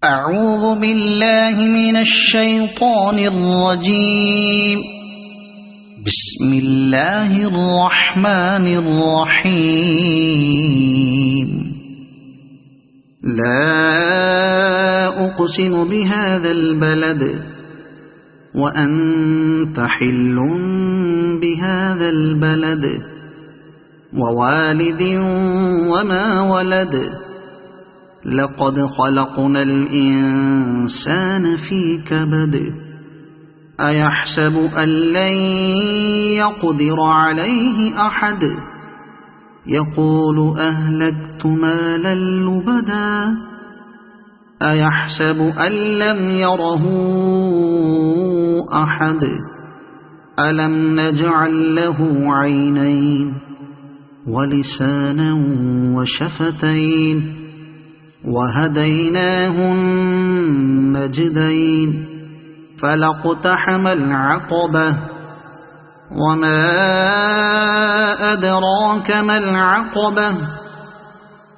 أعوذ بالله من الشيطان الرجيم. بسم الله الرحمن الرحيم. لا أقسم بهذا البلد وأنت حل بهذا البلد ووالد وما ولد لقد خلقنا الإنسان في كبد أيحسب أن لن يقدر عليه أحد يقول أهلكت مالا لبدا أيحسب أن لم يره أحد ألم نجعل له عينين ولسانا وشفتين وهديناه النجدين فلاقتحم العقبة وما أدراك ما العقبة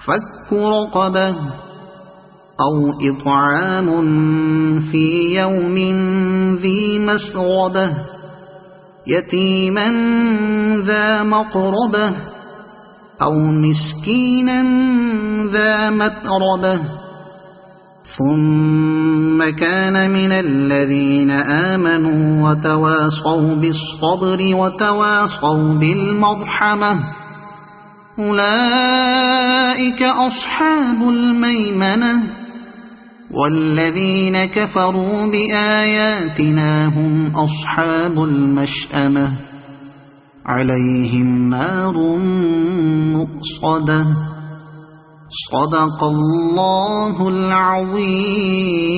فك رقبة أو إطعام في يوم ذي مسغبة يتيما ذا مقربة أو مسكينا ذا متربة ثم كان من الذين آمنوا وتواصوا بالصبر وتواصوا بالمرحمة أولئك أصحاب الميمنة والذين كفروا بآياتنا هم أصحاب المشأمة عليهم نار مؤصدة صدق الله العظيم.